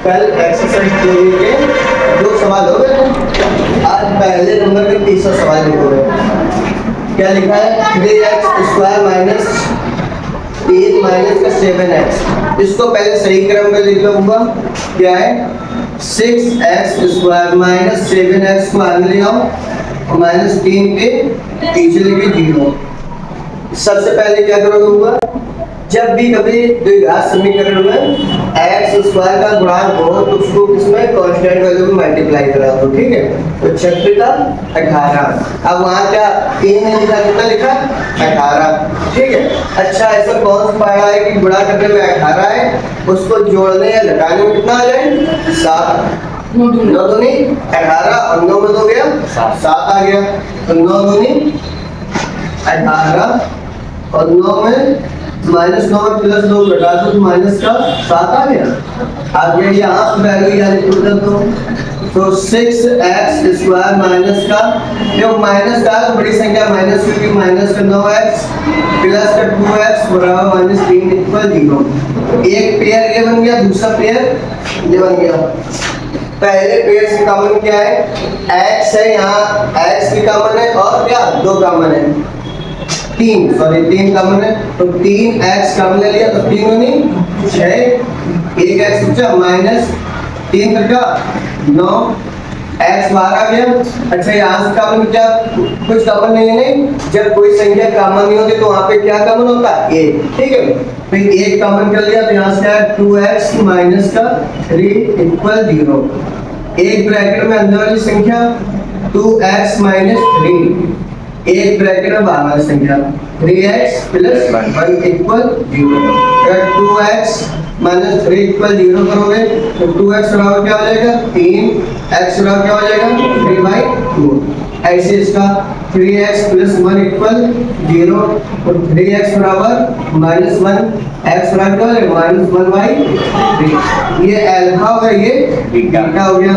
कल exercise theory के 2 सवाल हो गए। आज पहले नंबर के तीसरा सवाल लिखोगे। क्या लिखा है? 3x² माइनस 3 माइनस का 7x। इसको पहले सही क्रम में लिख लूंगा। क्या है? 6x² माइनस 7x को आगे ले आओ और माइनस 3 के पीछे लेके 0। सबसे पहले क्या करोगे? जब भी कभी द्विघात समीकरण में x² का गुणांक हो तो उसको किसमें कांस्टेंट वैल्यू में मल्टीप्लाई करा दो। ठीक है, तो 36 का 18। अब वहां क्या 3 ने लिखा, कितना लिखा? 18। ठीक है, अच्छा ऐसा कौन सा पढ़ा है कि गुणा करने में 18 है, उसको जोड़ने या घटाने में कितना आ जाए? 7। 9 दूनी 18 और 9 में 2 गया 7 आ गया। तो 9 दूनी 18 और 9 में -9 में प्लस 2 घटा दो तो माइनस का 7 आ गया। अब ये यहाँ से वैल्यू यानी पुट कर दो। तो 6x² माइनस का, जो माइनस का तो बड़ी संख्या माइनस क्योंकि माइनस का 9x प्लस का 2x बराबर -3 इक्वल 0। एक पेयर ये बन गया, दूसरा पेयर ये बन गया। पहले पेयर से कॉमन क्या है? x है, यहाँ x भी कॉमन है और क्या 2 कॉमन है, 3 कॉमन है। तो 3x कॉमन ले लिया तो 3 दूनी 6, 1x बचा माइनस 3 का 9, x बाहर आ गया। अच्छा यहाँ से कॉमन क्या? कुछ कॉमन नहीं है। जब कोई संख्या कॉमन नहीं होती तो वहाँ पे क्या कॉमन होता है? 1। ठीक है, फिर 1 कॉमन कर लिया तो यहाँ से क्या है? 2x माइनस का 3 इक्वल 0। एक ब्रैकेट में अंदर वाली संख्या 2x माइनस 3, एक ब्रैकेट में बाहर वाली संख्या 3x प्लस 1 इक्वल 0। अगर 2x माइनस 3 इक्वल 0 करोगे तो 2x बराबर क्या हो जाएगा? 3, x बराबर क्या हो जाएगा? 3/2। ऐसे इसका 3x प्लस 1 इक्वल 0 और 3x बराबर -1, x बराबर क्या हो जाएगा? -1/3। ये अल्फा हो गया, ये बीटा हो गया।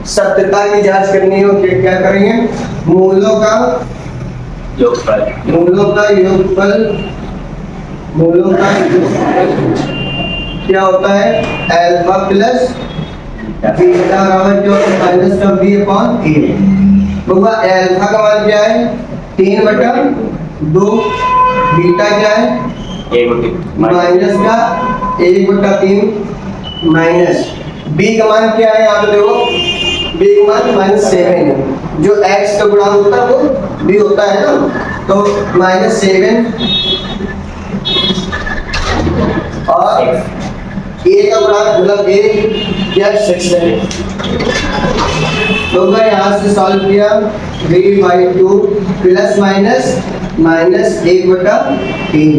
सत्यता की जांच करनी हो कि क्या करेंगे? मूलों का योगफल क्या होता है? अल्फा प्लस बीटा बराबर क्या होता है? माइनस का b/a। बउआ अल्फा का मान क्या है? 3/2। बीटा क्या है? माइनस का 1/3 माइनस b का मान क्या है? यहाँ पे देखो b का मान -7 है। जो x का गुणांक होता है वो b होता है ना, तो -7 और a का गुणांक मतलब a या 6 है। तो यहाँ से सॉल्व किया 3/2 प्लस माइनस -1/3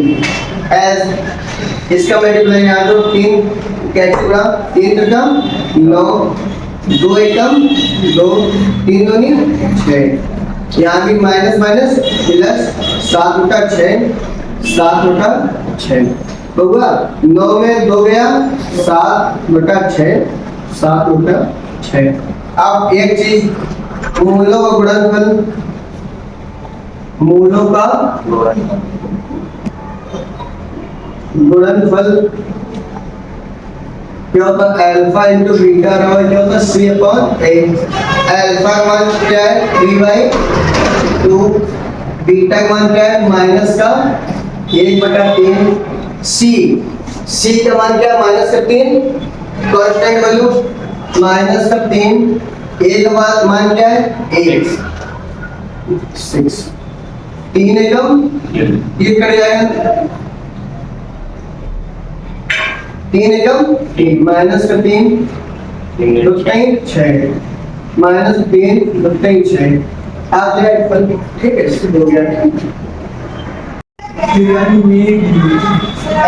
एस इसका मल्टीप्लाई यहाँ तो 3 कैसे गुणा? 3 का 9, 2 एकम 2, 3 दूनी 6। यहाँ भी माइनस प्लस 7/6, 7/6 होगा। 9 में 2 गया 7/6, 7/6। अब एक चीज, मूलों का गुणनफल क्या होता है? अल्फा इंटू बीटा बराबर क्या होता है? c/a। अल्फा का मान क्या है? 3/2। बीटा का मान क्या है? माइनस का 1/3। c का मान क्या है? -3 कांस्टेंट वैल्यू -3। a का मान क्या है? 8 6 3 एकम ये कट जाएगा 3 एकम 3 माइनस का 3 6 माइनस 3 6 आ गया। ठीक है, इसको हो गया।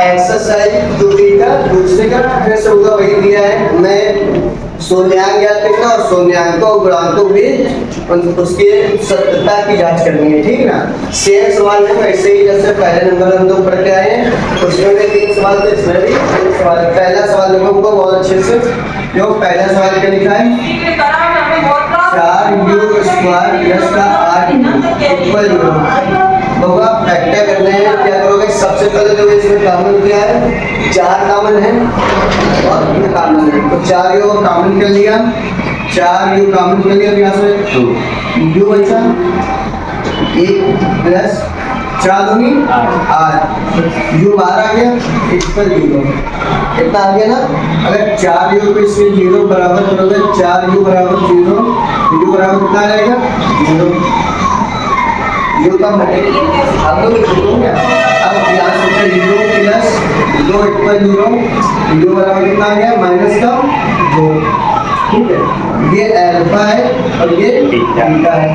एक्सरसाइज का दूसरे का फिर होगा वही दिया है। मैं शून्यांक ज्ञात करना और शून्यांकों और गुणांकों भी उसके सत्यता की जांच करनी है। ठीक ना? सेम सवाल में ऐसे ही जैसे पहले नंबर हम लोग पढ़ के आए हैं, उसमें भी 3 सवाल थे, इसमें भी 3 सवाल। पहला सवाल देखो बहुत अच्छे से, जो पहला सवाल क्या लिखा है? 4u² प्लस का 8 इक्वल 0 होगा। फैक्टर करने हैं, क्या करोगे? सब सबसे पहले जो इसमें कॉमन क्या है, 4 कॉमन है और ये कॉमन है, तो 4 यू कॉमन कर लिया, 4 यू कॉमन कर लिया, यहाँ से यू बचा 1 प्लस 4 दूनी 8, यू बाहर आ गया, इस पर 0 इतना आ गया ना। अगर 4 यू को इसमें 0 बराबर करोगे, 4 यू बराबर 0, यू बराबर कितना रहेगा 0, यू का मतलब आप लोग लिखो क्या, अब यहाँ से 0 प्लस 2 इक्वल 0, यू बराबर कितना आ गया माइनस का 2, ठीक है। ये अल्फा है और ये बीटा है,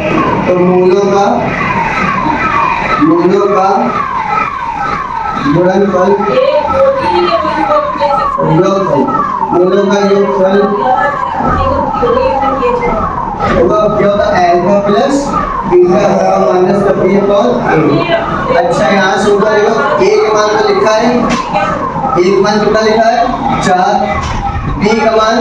तो मूलों का गुणनफल मूलों का योगफल होगा क्या होता है, अल्फा प्लस बीटा बराबर माइनस का बी अपॉन ए। अच्छा यहाँ से ऊपर देखो ए के मान तो लिखा है, ए का मान कितना लिखा है 4, बी का मान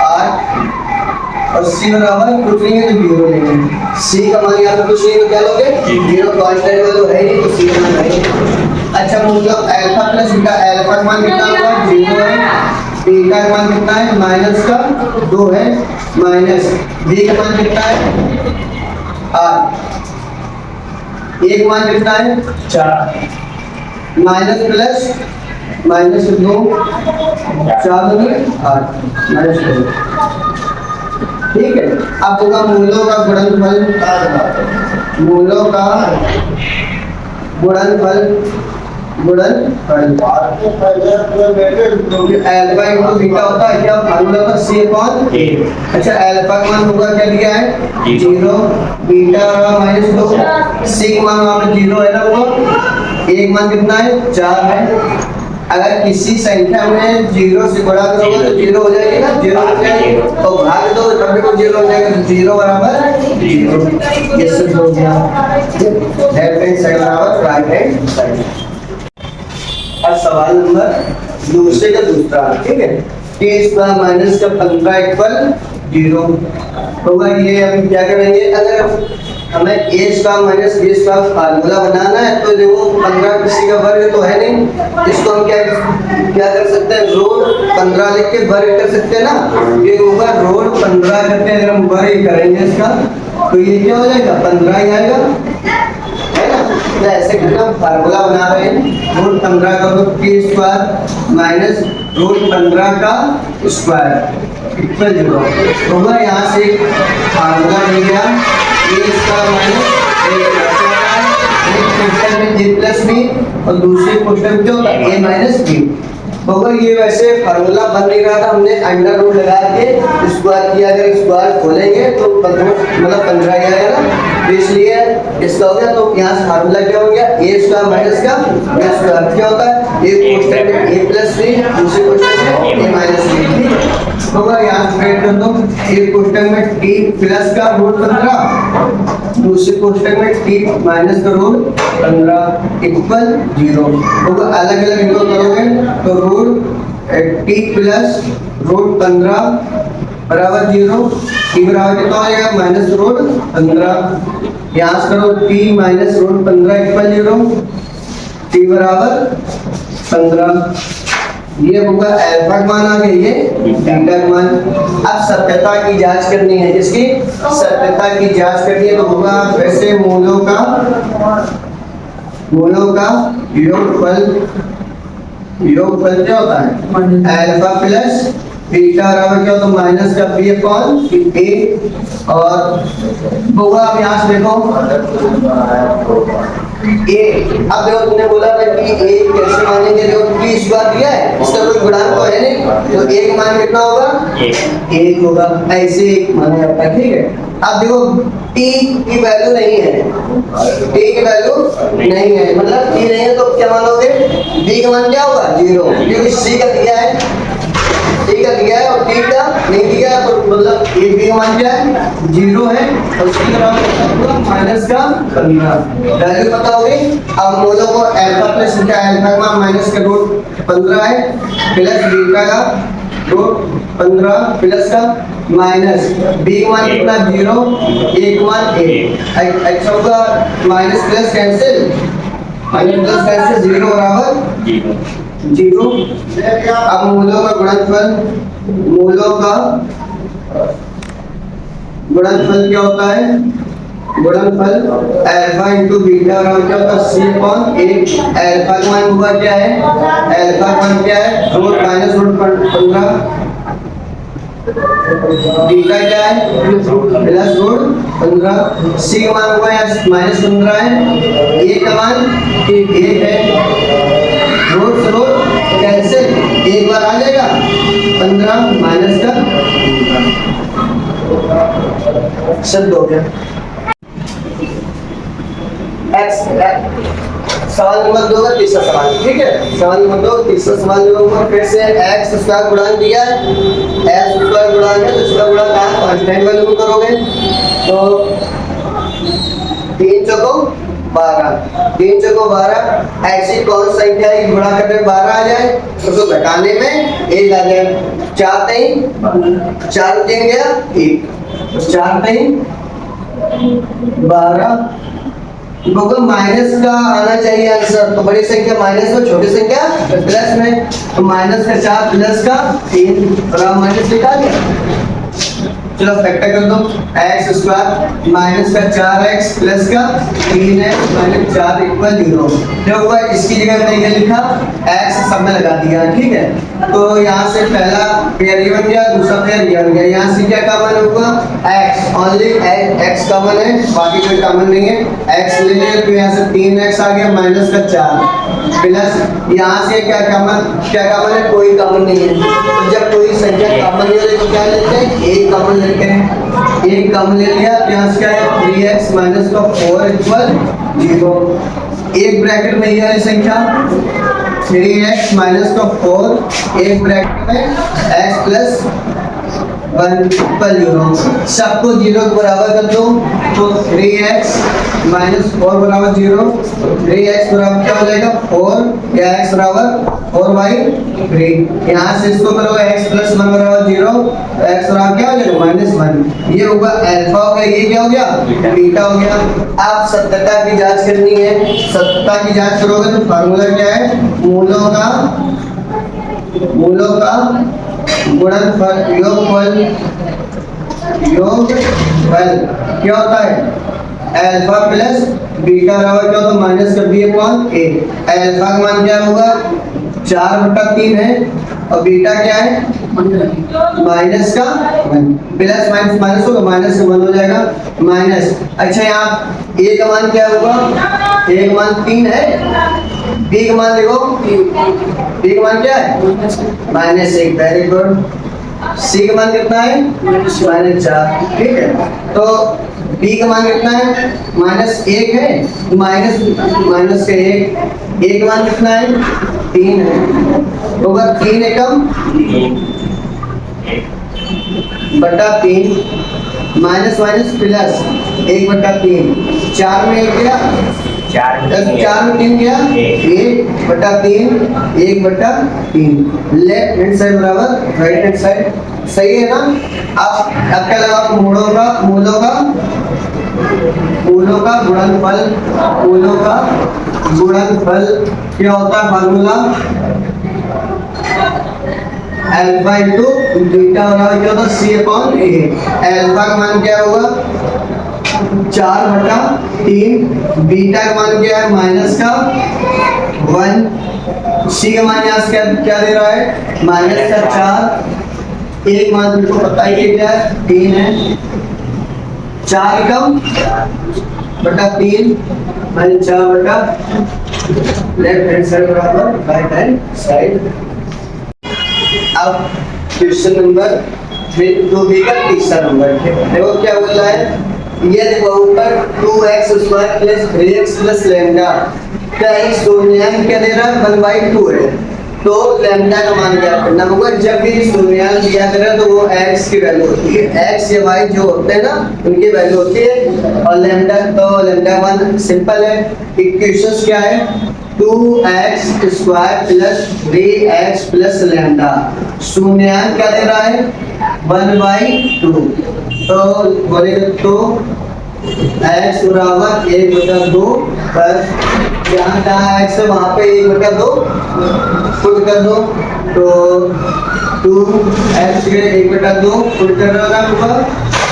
8 और सी बराबर कुछ नहीं है तो 0 लेंगे। सी का मान यहाँ पे कुछ नहीं तो क्या लोगे 0, कांस्टेंट वैल्यू है नहीं तो सी का मान है। अच्छा मतलब अल्फा प्लस बीटा, अल्फा का मान कितना होगा 0 है, बीटा का मान कितना है माइनस का 2 है, माइनस बी का मान कितना है 8, ए का मान कितना है 4, माइनस प्लस माइनस 2 4 में 8 माइनस 2, ठीक है। अब होगा मूलों का गुणनफल, मूलों का गुणनफल अल्फा इनटू बीटा होता है क्या, फार्मूला का सी अपॉन ए। अच्छा अल्फा का मान होगा क्या दिया है 0, बीटा माइनस 2, सी का मान वहाँ पे 0 है ना, वो ए का मान कितना है 4 है। अगर किसी संख्या में 0 से गुणा करोगे तो 0 हो जाएगी ना, 0 हो जाएगी तो भाग दो तब भी 0 हो जाएगा, तो 0 बराबर 0, ये सिद्ध हो गया। लेफ्ट हैंड साइड बराबर राइट हैंड साइड। अब सवाल नंबर दूसरे का दूसरा, ठीक है, k स्क्वायर माइनस का 15 इक्वल 0 होगा। ये हम क्या करेंगे, अगर हमें a square minus b square formula बनाना है तो देखो 15 किसी का वर्ग तो है नहीं, इसको हम क्या कर सकते हैं, रोड 15 लिख के वर्ग कर सकते हैं ना, ये होगा रोड 15 करके अगर हम वर्ग करेंगे इसका तो ये क्या हो जाएगा 15 ही आएगा, है ना। तो ऐसे करके हम फार्मूला बना रहे हैं, रोड 15 का k स्क्वायर माइनस रोड 15 का स्क्वायर इक्वल 0 होगा। यहाँ से एक फार्मूला मिल गया, a स्क्वायर माइनस एक क्वेश्चन में a प्लस b और दूसरे क्वेश्चन में क्या होता है a माइनस b होगा। ये वैसे फार्मूला बन नहीं रहा था, हमने अंडर रूट लगा के स्क्वायर किया, अगर स्क्वायर खोलेंगे तो 15 ही आएगा ना, तो इसलिए इसका हो गया। तो यहाँ से फार्मूला क्या हो गया a स्क्वायर माइनस का b स्क्वायर क्या होता है, एक क्वेश्चन में a प्लस b दूसरे क्वेश्चन में a माइनस b होगा। यहाँ स्प्रेड कर दो, एक क्वेश्चन में t प्लस का रूट 15 दूसरे क्वेश्चन में t माइनस का रूट 15 इक्वल 0 होगा। अलग अलग इनको करोगे तो रूट t प्लस रूट 15 बराबर 0, t बराबर कितना आएगा माइनस रूट 15, यहाँ से करो t minus root 15 equal 0, t बराबर 15, ये होगा अल्फा का मान आ गया, ये बीटा का मान। अब सत्यता की जांच करनी है, इसकी सत्यता की जांच करनी है तो होगा वैसे मूलों का योगफल क्या होता है अल्फा प्लस बीटा बराबर क्या होता है माइनस का b अपॉन a, और होगा अब यहाँ से देखो a, अब देखो तुमने बोला था कि a कैसे मानेंगे, जो t स्क्वायर दिया है इसका कोई गुणांक तो है नहीं, तो a का मान कितना होगा 1 होगा, ऐसे 1 माना जाता है, ठीक है। अब देखो t की वैल्यू नहीं है, t की वैल्यू नहीं है मतलब t नहीं है तो क्या मानोगे b का मान क्या होगा 0, क्योंकि c का दिया है, t का दिया है और t का नहीं दिया है, तो मतलब a b का मान क्या है 0 है और c का मान माइनस का 15 वैल्यू पता होगी। अब मूलों को अल्फा प्लस बीटा, अल्फा का मान माइनस का रूट 15 है प्लस बीटा का रूट 15 प्लस का माइनस b का मान कितना 0, a का मान 1, अच्छा होगा minus plus cancel minus plus कैसे, जीरो बराबर जीरो। अब मूलों का गुणनफल, मूलों का गुणनफल क्या होता है, गुणनफल अल्फा इंटू बीटा बराबर क्या होता है, सी अपॉन ए। अल्फा का मान हुआ क्या है, अल्फा का मान क्या है, रूट माइनस रूट 15, बीटा क्या है प्लस रूट 15, सी का मान हुआ है माइनस 15 है, ए का मान 1 है, रूट से रूट कैंसिल, एक बार आ जाएगा 15 माइनस का शब्द हो गया। एक्स सवाल नंबर 2 का तीसरा सवाल, ठीक है। सवाल नंबर 2 तीसरा सवाल जो होगा, फिर से एक्स स्क्वायर गुणा दिया है, एक्स स्क्वायर गुणा है तो इसका गुणा क्या है, कांस्टेंट वैल्यू में करोगे तो 3 चौको 12, 3 चौको 12, ऐसी कौन संख्या है गुणा करने 12 आ जाए, उसको घटाने में 1 आ जाए। 4 3 4 3 गया 1, 4 3 12, क्योंकि माइनस का आना चाहिए आंसर, तो बड़ी संख्या माइनस में, छोटी संख्या प्लस में, तो माइनस का 4 प्लस का 3 बराबर माइनस लिखा गया। चलो फैक्टर कर दो, एक्स स्क्वायर माइनस का 4x प्लस का 3x माइनस 4 इक्वल 0। जो हुआ इसकी जगह मैंने ये लिखा x सब में लगा दिया, ठीक है। तो यहाँ से पहला पेयर ये बन गया, दूसरा पेयर ये बन गया। यहाँ से क्या कॉमन होगा, x ओनली x कॉमन है, बाकी कोई कॉमन नहीं है। x ले लिया तो यहाँ से 3x आ गया माइनस का 4 प्लस यहाँ से क्या कॉमन है, कोई कॉमन नहीं है। तो जब कोई संख्या कॉमन नहीं होती तो क्या लेते हैं, एक कॉमन लेते हैं, एक कॉमन ले लिया तो यहाँ से क्या है 3x माइनस का 4 इक्वल 0। एक ब्रैकेट में ये वाली संख्या 3x माइनस का 4, एक ब्रैकेट में x प्लस 1 इक्वल 0। सबको 0 के बराबर कर दो तो 3x माइनस 4 बराबर 0, 3x बराबर क्या हो जाएगा 4, या x बराबर 4/3। यहाँ से इसको करोगे x प्लस 1 बराबर 0, x बराबर क्या हो जाएगा -1। ये होगा अल्फा हो गया, ये क्या हो गया बीटा हो गया। अब सत्यता की जांच करनी है, सत्यता की जांच करोगे तो फार्मूला क्या है, मूलों का गुणनफल योगफल क्या होता है, अल्फा प्लस बीटा बराबर क्या होता है माइनस का b/a। अल्फा का मान क्या होगा 4/3 है और बीटा क्या है माइनस का 1, प्लस माइनस माइनस होगा, माइनस का 1 हो जाएगा माइनस। अच्छा यहाँ a का मान क्या होगा, a का मान 3 है, b का मान देखो, b का मान क्या है -1, वेरी गुड। c का मान कितना है -4, ठीक है। तो b का मान कितना है -1 है, माइनस का 1, a का मान कितना है 3 है, होगा 3 एकम बटा 3 माइनस माइनस प्लस 1/3, 4 में 1 गया 4 में 3 गया 1/3, 1/3। लेफ्ट हैंड साइड बराबर राइट हैंड साइड, सही है ना। अब क्या लगा, मूलों का गुणनफल क्या होता है, फार्मूला अल्फा इंटू बीटा बराबर क्या होता है c/a। अल्फा का मान क्या होगा 4/3, बीटा का मान क्या है माइनस का 1, सी का मान यहाँ से क्या दे रहा है माइनस का 4, एक मान तुमको पता ही है क्या है 3 है, 4 एकम बटा 3 माइनस 4 लेफ्ट हैंड साइड बराबर राइट हैंड साइड। अब क्वेश्चन नंबर 2 का तीसरा नंबर देखो क्या बोल रहा है, ये देखो ऊपर 2x² plus 3x plus lambda का एक शून्यांक क्या दे रहा है 1/2 है। तो लैम्डा का मान क्या करना होगा, जब भी शून्यांक दिया करें तो वो x की वैल्यू होती है, x या y जो होते हैं ना उनकी वैल्यू होती है। और लैम्डा तो लैम्डा मान सिंपल है, इक्वेशंस क्या है 2x² plus 3x plus lambda, शून्यांक क्या दे रहा है 1/2। तो बोलेगा तो x बराबर 1/2 बस जहाँ जहाँ x है वहाँ पे 1/2 पुट कर दो, तो 2x 1/2 पुट कर रहा होगा,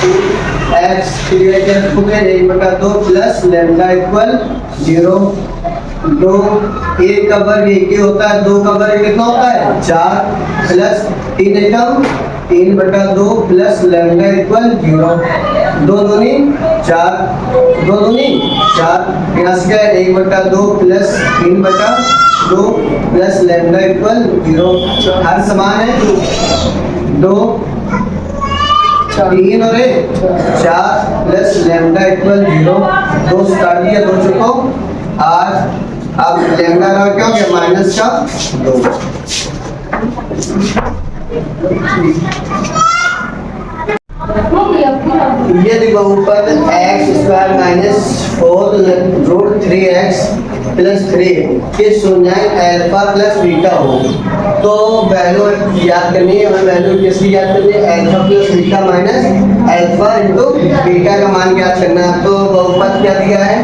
2x 1/2 प्लस लैम्डा इक्वल 0। 2 1 का वर्ग 1 ही होता है, 2 का वर्ग कितना होता है 4 प्लस 3 एकम 3/2 प्लस लैम्डा इक्वल 0। 2 दूनी 4, 2 दूनी 4, यहाँ से क्या है 1/2 प्लस 3/2 प्लस लैम्डा इक्वल 0। हर समान है 2 3 और 1 4 प्लस लैम्डा इक्वल 0। 2 से काट दिया 2 चुको 8। अब लैम्डा का क्या हो गया माइनस का 2। ये देखो ऊपर x² माइनस 4√3x प्लस 3 के शून्य अल्फा प्लस बीटा हो, तो वैल्यू याद करनी है, हमें वैल्यू किसकी याद करनी है alpha plus beta minus alpha into beta का मान याद करना है। तो बहुपद क्या दिया है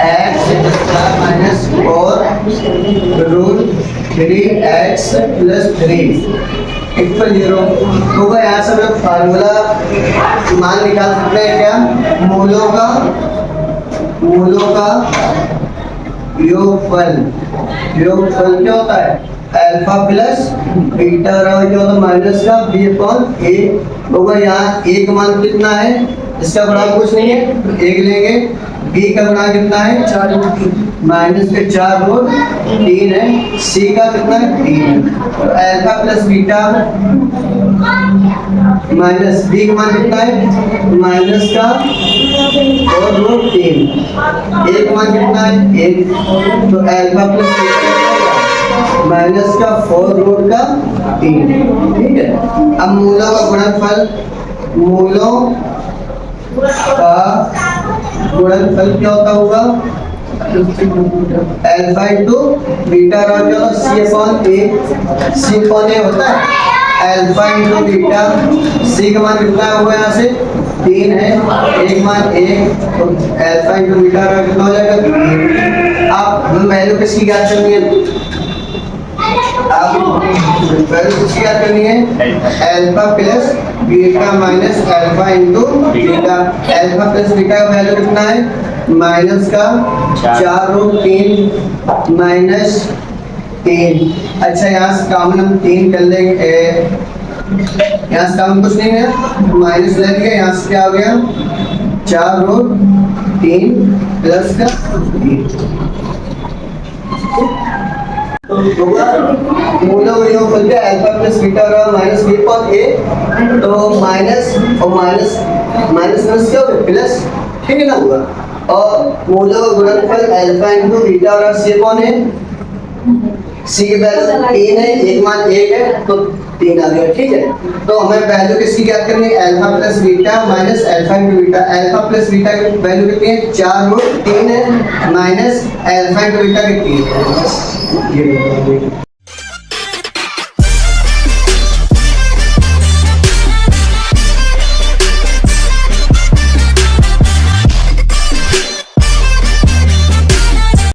x² minus 4√3x plus 3 equal 0 होगा। यहाँ से हम फार्मूला मान निकाल सकते हैं क्या, मूलों का योगफल क्या होता है अल्फा प्लस बीटा बराबर क्या होता है माइनस का b/a होगा। यहाँ a का मान कितना है, इसका गुणांक कुछ नहीं है, 1 लेंगे। b का गुणांक कितना है 4 माइनस के 4√3 है। c का कितना है 3। तो alpha plus beta minus b का मान कितना है माइनस का 4√3, a का मान कितना है 1। तो अल्फा प्लस बीटा माइनस का 4√3, ठीक है। अब मूलों का गुणनफल, मूलों का गुणनफल क्या होता होगा अल्फा इंटू बीटा c/a होता है। अल्फा इंटू बीटा, c का मान कितना होगा यहाँ से 3 है, 1 मान 1, तो अल्फा इंटू बीटा कितना हो जाएगा 3। अब वैल्यू किसकी ज्ञात करनी है, वैल्यू किसकी याद करनी है alpha plus beta minus alpha into beta. Alpha plus beta का वैल्यू कितना है माइनस का 4√3 माइनस 3। अच्छा यहाँ से कॉमन हम 3 कर लेंगे, यहाँ से कॉमन कुछ नहीं है, माइनस ले लिया, यहाँ से क्या हो गया 4√3 प्लस का 3 मूलों का योगफल क्या अल्फा प्लस बीटा और माइनस b/a, तो माइनस और माइनस माइनस क्या होगा प्लस, ठीक है ना होगा। और मूलों का गुणनफल अल्फा इंटू बीटा और c/a है, c की वैल्यू 3 है, 1 मान 1 है, तो 3 आ गया, ठीक है। तो हमें वैल्यू किसकी ज्ञात करनी है alpha plus beta minus alpha into beta. Alpha plus beta की वैल्यू कितनी है 4√3 है, माइनस अल्फा इंटू बीटा कितनी है